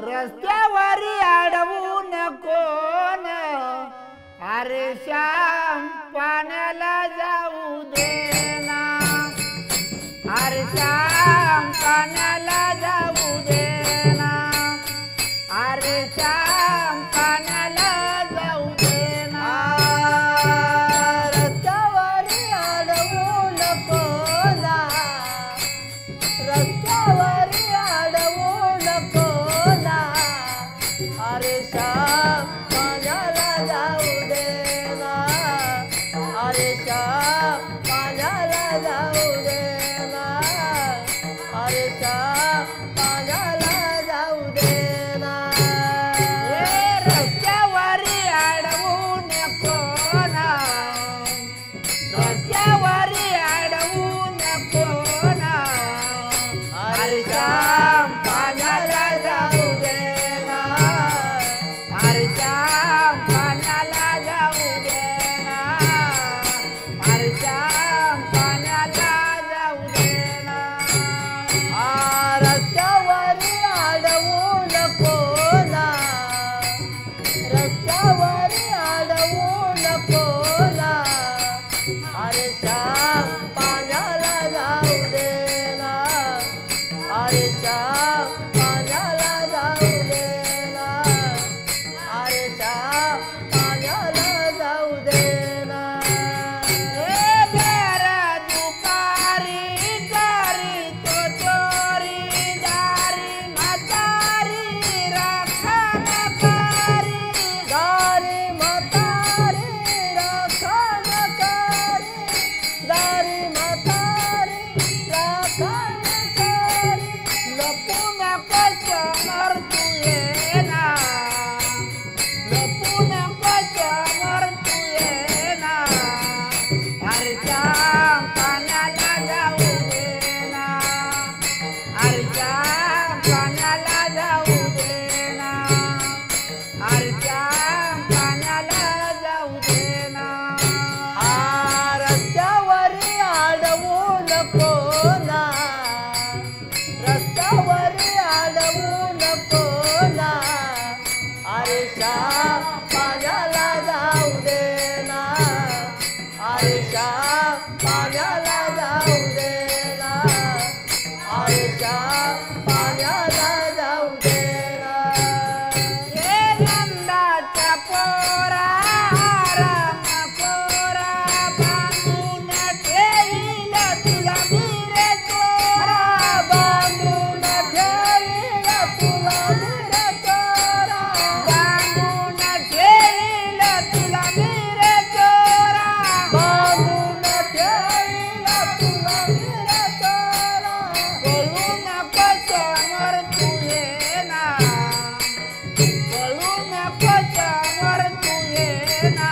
रस्त्यावरी अडवू नको न अरे श्याम पाण्याला जाऊ देना अरे श्याम पाण्याला जाऊ देना अरे श्याम पाण्याला जाऊ देना रस्त्यावरी अडवू नको ना रस्त्यावरी अडवू नको ना अरे श्याम पाण्याला जाऊ देना अरे श्याम पाण्याला जाऊ देना अरे श्याम पाण्याला जाऊ देना रस्त्यावरी अडवू नको ना रस्त्यावरी अडवू नको ना अरे श्याम पाण्याला जाऊ देना अरे श्याम पाण्याला जाऊ देना अरे श्याम पाण्याला जाऊ देना रस्त्यावरी अडवू नको ना रस्त्यावरी अडवू नको ना अरे श्याम पाण्याला जाऊ देना अरे श्याम पाण्याला जाऊ देना अरे श्याम पाण्याला जाऊ देना मेरा दुपारी दारी तो चोरी दारी म्हातारी राखण करी दारी म्हातारी राखण करी दारी म्हातारी राखण करी लपून कशावर तू येना लपून कशावर तू येना अरे श्याम पाण्याला जाऊ देना अरे श्याम पाण्याला जाऊ देना अरे श्याम पाण्याला जाऊ देना रस्त्यावरी अडवू नको ना रस्त्यावरी अडवू नको ना अरे श्याम पाण्याला जाऊ देना अरे श्याम पाण्याला जाऊ देना अरे श्याम पाण्याला जाऊ देना नंदाच्या पोरा राम कोरा बांधून ठेवील तुला मिरे चोरा बांधून ठेवील तुला मिरे चोरा बांधून ठेवील तुला मिरे चोरा बांधून ठेवील तुला मिरे चोरा बोलून कशावर तू येना बोलून कशावर तू येना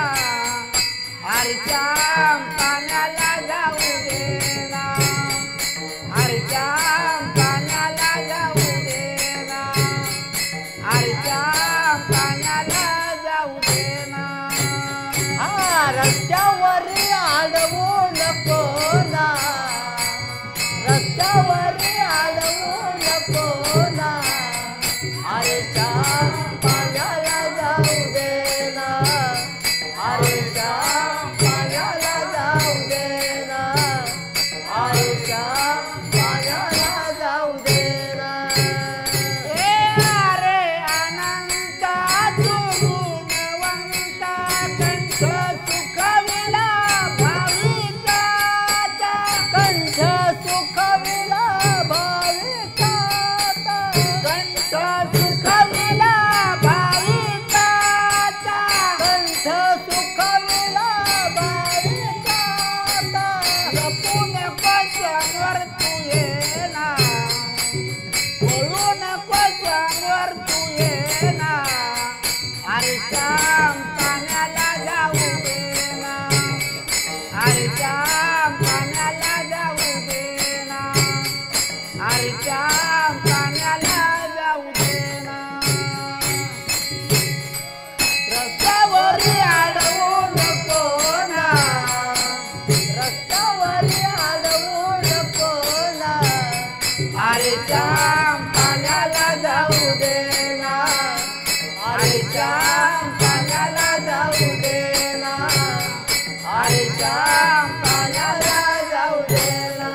अरे श्याम पाण्याला जाऊ देना अरे श्याम पाण्याला जाऊ देना अरे श्याम पाण्याला जाऊ देना रस्त्यावरी अडवू नको ना रस्त्यावरी अडवू नको ना अरे श्याम पाण्याला जाऊ देना अरे श्याम पाण्याला जाऊ देना अरे श्याम पाण्याला जाऊ देना अरे अनंता तू गुणवंता कंठ सुखविला भाविकाचा कंठ सुखविला भाविकाचा कंठ सुखविला भाविकाचा कंठ सुखविला भाविकाचा लपून कशावर तू येना बोलून कशावर तू येना अरे श्याम पाण्याला जाऊ देना अरे श्याम पाण्याला जाऊ देना अरे श्याम पाण्याला जाऊ देना अरे श्याम पाण्याला जाऊ देना अरे श्याम पाण्याला जाऊ देना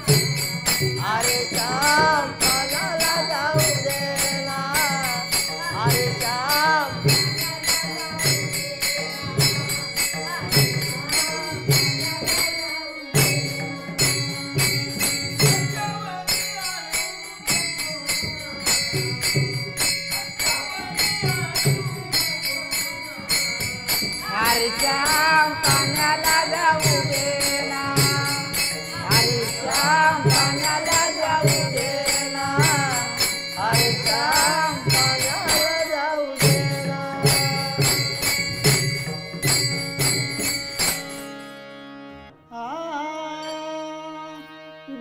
अरे श्याम पाण्याला जाऊ देना अरे श्याम अरे श्याम पाण्याला जाऊ देना अरे श्याम पाण्याला जाऊ देना अरे श्याम पाण्याला जाऊ देना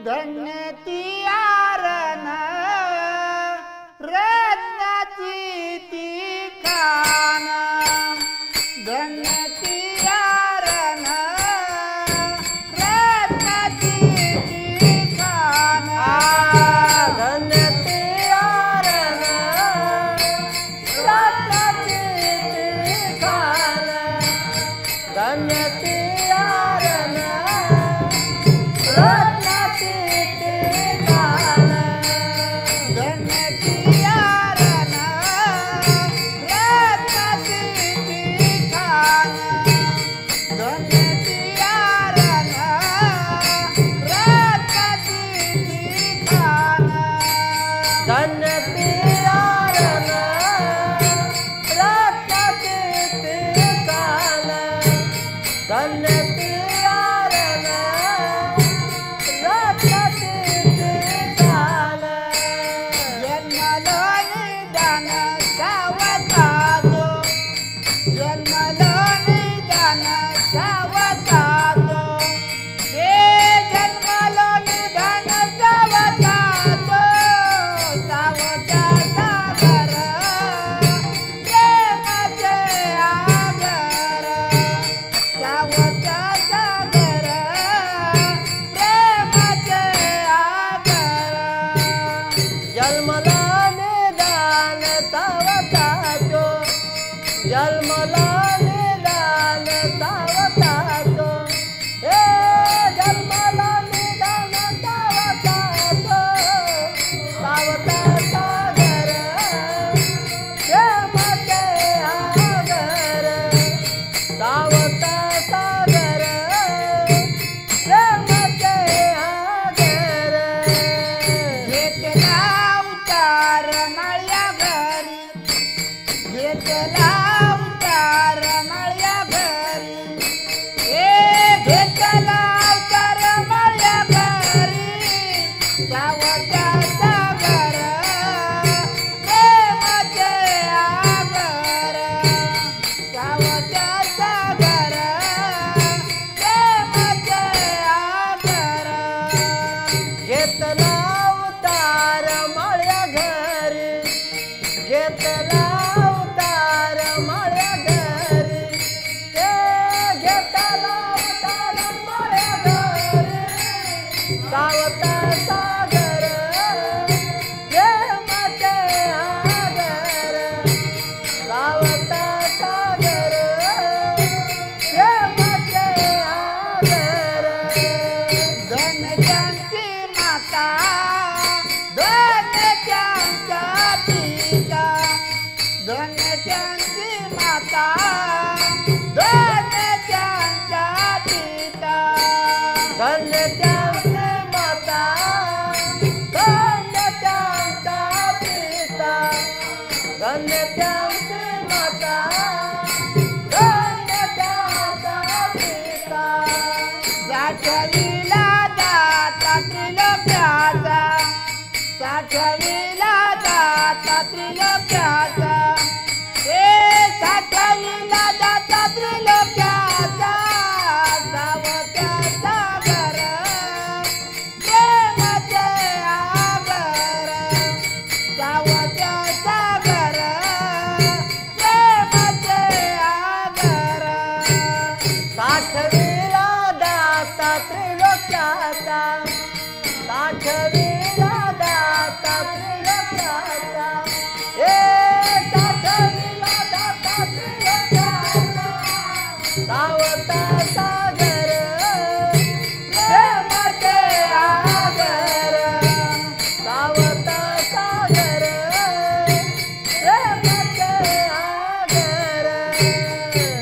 धन्य ती आरण रत्नाची ती खान धन्य ती आरण रत्नाची ती खान धन्य ते आरण रत्नाची ती खान धन्य ते आरण रत्नाची ती खान धन्य ती आरण रत्नाची ती खान धन्य ती आरण रत्नाची ती खान धन्य ते आरण रत्नाची ती खान धन्य ते आरण रत्नाची ती खान जन्मलो निदान सावतातो जन्मलो निदान सावतातो हे जन्मलो निदान सावतातो सावता सागर प्रेमाचे आगर सावता सागर प्रेमाचे आगर जन्मला निदान सावतातो जन्मला निदान सावतातो हे जन्मला निदान सावतातो सावता सागर प्रेमाचे आगर सावता सागर प्रेमाचे आगर घेतला उतार माळ्या घरी घेतला उतार माळ्या घरी हे घेतला उतार माळ्या घरी सावता सागर प्रेमाचे आगर सावता सागर प्रेमाचे आगर घेतला उतार माळ्या घरी घेतला उतार माळ्या घरी ते घेतला उतार माळ्या घरी सावता सागर प्रेमाचे आगर सावता सागर प्रेमाचे आगर धनच्यांची माता धनच्यांचा पिता धनच्यांची माता धनच्यांचा पिता धन्य त्यांचे माता धन्य त्यांचा पिता धन्य त्यांचे माता धन्य त्यांचा पिता साठविला दाता त्रिलोक्याचा साठविला दाता त्रिलोक्याचा हे साठविला दाता त्रिलोक्याचा सावत्या सागर प्रेमाचे आगर सावत्या सागर प्रेमाचे आगर साठविला दाता त्रिलोक्याचा साठविला दाता त्रिलोक्याचा हे साठविला दाता त्रिलोक्याचा सावता सागर प्रेमाचे आगर सावता सागर प्रेमाचे आगर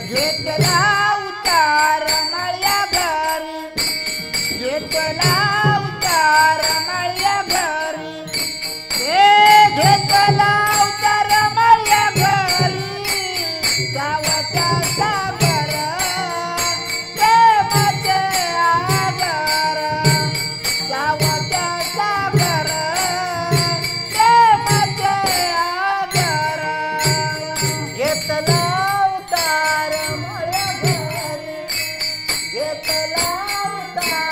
घेतला उतार माळ्या घरी घेतला उतार माळ्या घरी हे घेतला उतार माळ्या घरी सावता सागर प्रेमाचे आगर सावता सागर प्रेमाचे आगर घेतला उतार माळ्या घरी घेतला उतार